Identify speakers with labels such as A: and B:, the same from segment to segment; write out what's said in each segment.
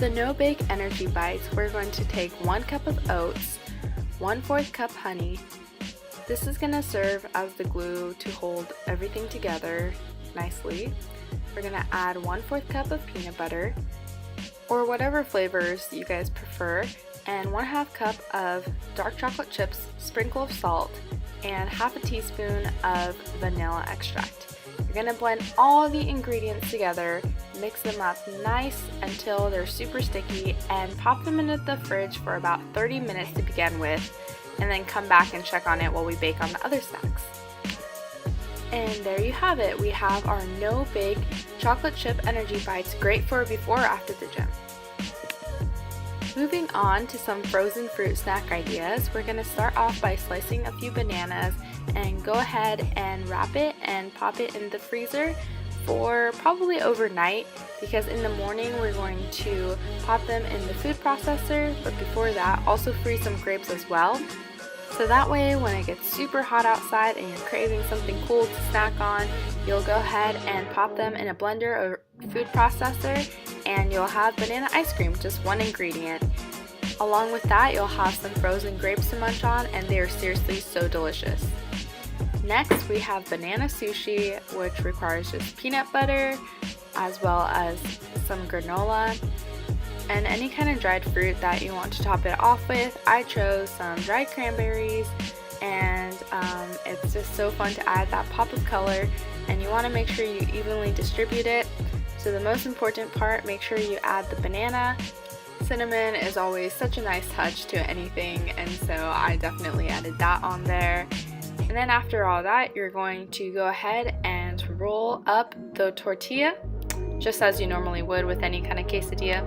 A: the no-bake energy bites, we're going to take 1 cup of oats, 1/4 cup honey. This is going to serve as the glue to hold everything together nicely. We're going to add 1/4 cup of peanut butter, or whatever flavors you guys prefer, and 1/2 cup of dark chocolate chips, sprinkle of salt, and 1/2 teaspoon of vanilla extract. You're going to blend all the ingredients together, mix them up nice until they're super sticky, and pop them into the fridge for about 30 minutes to begin with, and then come back and check on it while we bake on the other snacks. And there you have it. We have our no-bake chocolate chip energy bites, great for before or after the gym. Moving on to some frozen fruit snack ideas, we're going to start off by slicing a few bananas and go ahead and wrap it and pop it in the freezer for probably overnight, because in the morning we're going to pop them in the food processor, but before that also freeze some grapes as well. So that way when it gets super hot outside and you're craving something cool to snack on, you'll go ahead and pop them in a blender or food processor and you'll have banana ice cream, just one ingredient. Along with that, you'll have some frozen grapes to munch on, and they are seriously so delicious. Next, we have banana sushi, which requires just peanut butter as well as some granola and any kind of dried fruit that you want to top it off with. I chose some dried cranberries, and it's just so fun to add that pop of color, and you want to make sure you evenly distribute it. So the most important part, make sure you add the banana. Cinnamon is always such a nice touch to anything, and so I definitely added that on there. And then after all that, you're going to go ahead and roll up the tortilla, just as you normally would with any kind of quesadilla.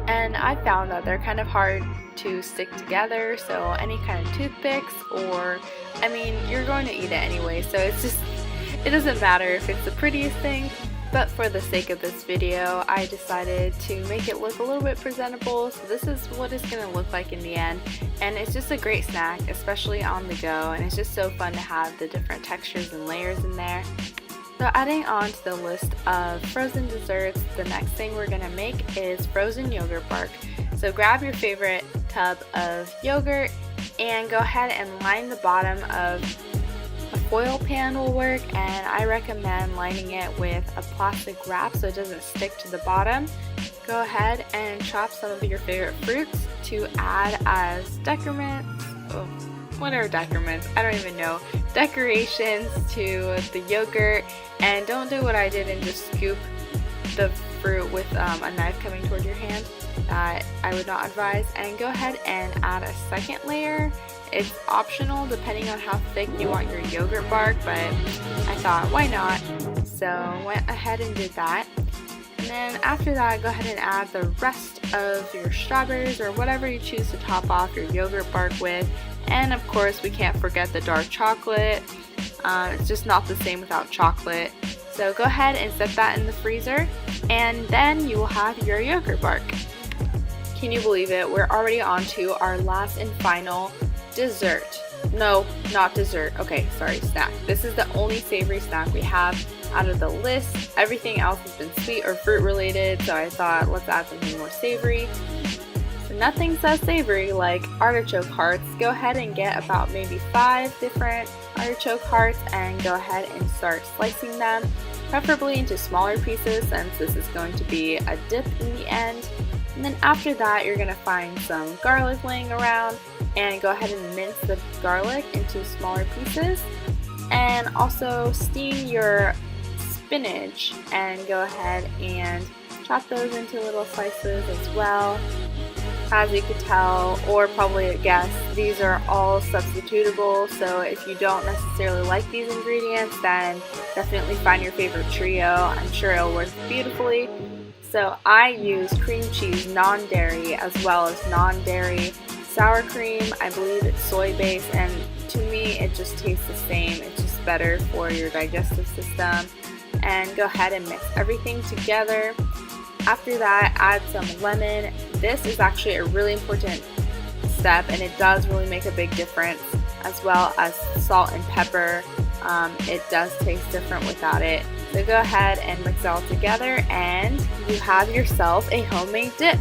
A: And I found that they're kind of hard to stick together, so any kind of toothpicks, or, I mean, you're going to eat it anyway, so it doesn't matter if it's the prettiest thing. But for the sake of this video, I decided to make it look a little bit presentable, so this is what it's going to look like in the end. And it's just a great snack, especially on the go, and it's just so fun to have the different textures and layers in there. So adding on to the list of frozen desserts, the next thing we're going to make is frozen yogurt bark. So grab your favorite tub of yogurt and go ahead and line the bottom of a foil pan will work, and I recommend lining it with a plastic wrap so it doesn't stick to the bottom. Go ahead and chop some of your favorite fruits to add as decorations, I don't even know, decorations to the yogurt. And don't do what I did and just scoop the fruit with a knife coming toward your hand. That I would not advise. And go ahead and add a second layer. It's optional depending on how thick you want your yogurt bark, but I thought, why not? So went ahead and did that. And then after that, go ahead and add the rest of your strawberries or whatever you choose to top off your yogurt bark with. And of course, we can't forget the dark chocolate. It's just not the same without chocolate. So go ahead and set that in the freezer, and then you will have your yogurt bark. Can you believe it? We're already on to our last and final dessert. No, not dessert. Okay, sorry, snack. This is the only savory snack we have out of the list. Everything else has been sweet or fruit related, so I thought let's add something more savory. So nothing says savory like artichoke hearts. Go ahead and get about maybe 5 different artichoke hearts and go ahead and start slicing them, preferably into smaller pieces since this is going to be a dip in the end. And then after that, you're going to find some garlic laying around and go ahead and mince the garlic into smaller pieces. And also steam your spinach and go ahead and chop those into little slices as well. As you could tell, or probably guess, these are all substitutable, so if you don't necessarily like these ingredients, then definitely find your favorite trio. I'm sure it'll work beautifully. So I use cream cheese non-dairy as well as non-dairy sour cream. I believe it's soy based, and to me it just tastes the same. It's just better for your digestive system. And go ahead and mix everything together. After that, add some lemon. This is actually a really important step, and it does really make a big difference, as well as salt and pepper. It does taste different without it. So go ahead and mix it all together and you have yourself a homemade dip.